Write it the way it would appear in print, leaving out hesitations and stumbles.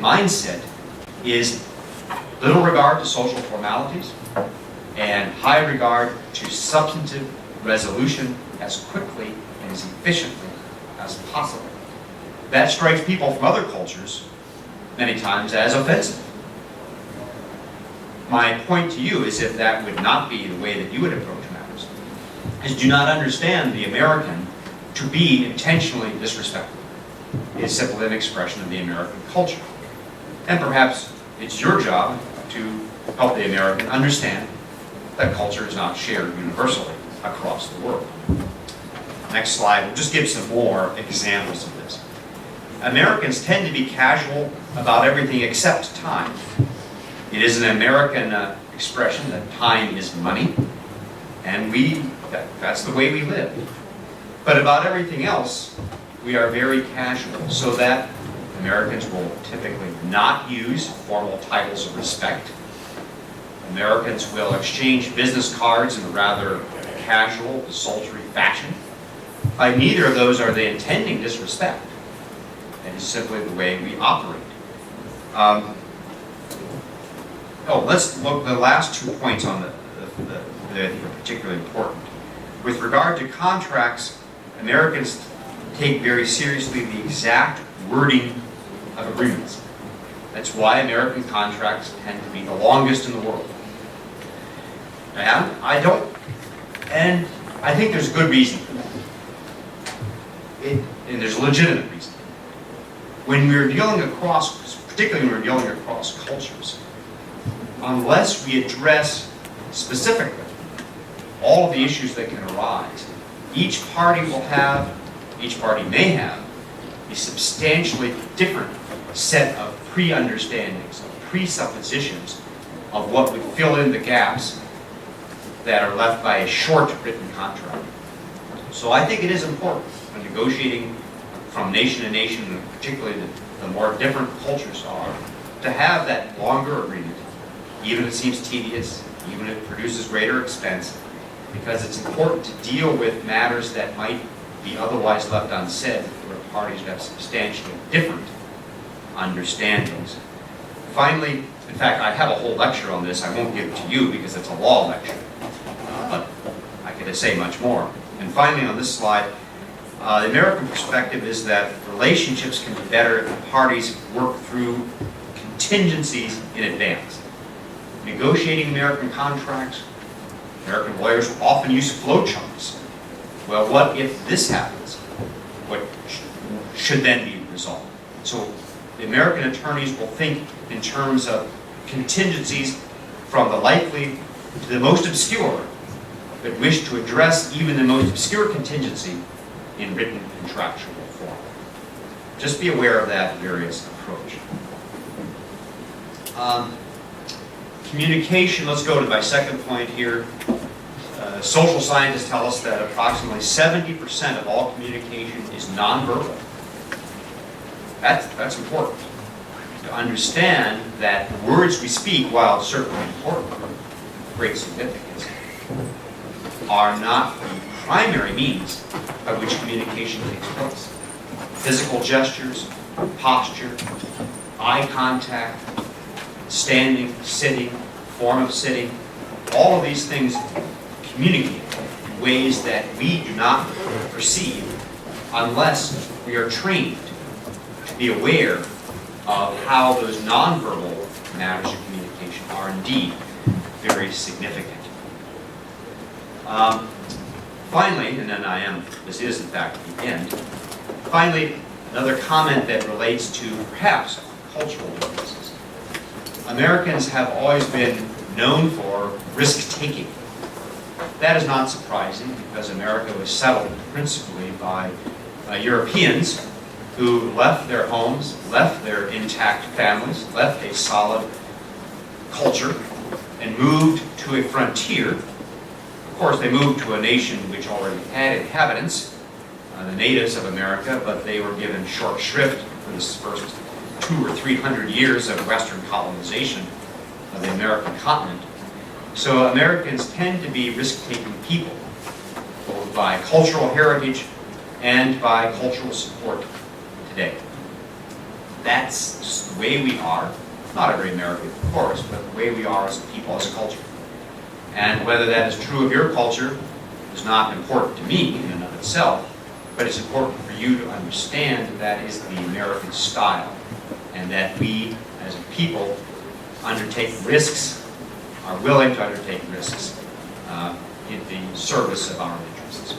mindset is little regard to social formalities and high regard to substantive resolution as quickly and as efficiently as possible. That strikes people from other cultures many times as offensive. My point to you is, if that would not be the way that you would approach matters, is do not understand the American to be intentionally disrespectful. It is simply an expression of the American culture. And perhaps it's your job to help the American understand that culture is not shared universally across the world. Next slide, we'll just give some more examples of this. Americans tend to be casual about everything except time. It is an American expression that time is money, and that's the way we live. But about everything else, we are very casual, so that Americans will typically not use formal titles of respect. Americans will exchange business cards in a rather casual, desultory fashion. By neither of those are they intending disrespect. It is simply the way we operate. Let's look at the last 2 points on that I think are particularly important. With regard to contracts, Americans take very seriously the exact wording of agreements. That's why American contracts tend to be the longest in the world. And I think there's good reason for that. And there's a legitimate reason. When we're dealing particularly when we're dealing across cultures, unless we address specifically all of the issues that can arise, each party may have a substantially different set of pre-understandings, of presuppositions of what would fill in the gaps that are left by a short written contract. So I think it is important when negotiating from nation to nation, and particularly the more different cultures are, to have that longer agreement, even if it seems tedious, even if it produces greater expense, because it's important to deal with matters that might be otherwise left unsaid, where parties have substantially different understandings. Finally, in fact, I have a whole lecture on this. I won't give it to you because it's a law lecture, but I could say much more. And finally, on this slide, the American perspective is that relationships can be better if the parties work through contingencies in advance. Negotiating American contracts, American lawyers often use flowcharts. Well, what if this happens? What should then be resolved? So the American attorneys will think in terms of contingencies from the likely to the most obscure, but wish to address even the most obscure contingency in written contractual form. Just be aware of that various approach. Communication, let's go to my second point here. Social scientists tell us that approximately 70% of all communication is nonverbal. That's important. To understand that the words we speak, while certainly important, of great significance, are not the primary means by which communication takes place. Physical gestures, posture, eye contact, standing, sitting, form of sitting, all of these things communicate in ways that we do not perceive unless we are trained to be aware of how those nonverbal matters of communication are indeed very significant. Finally, and then this is in fact the end, finally, another comment that relates to perhaps cultural differences. Americans have always been known for risk-taking. That is not surprising because America was settled principally by Europeans who left their homes, left their intact families, left a solid culture, and moved to a frontier. Of course, they moved to a nation which already had inhabitants, the natives of America, but they were given short shrift for this first 200 or 300 years of Western colonization of the American continent. So Americans tend to be risk-taking people, both by cultural heritage and by cultural support today. That's just the way we are. Not every American, of course, but the way we are as a people, as a culture. And whether that is true of your culture is not important to me in and of itself, but it's important for you to understand that is the American style, and that we, as a people, undertake risks, are willing to undertake risks in the service of our interests.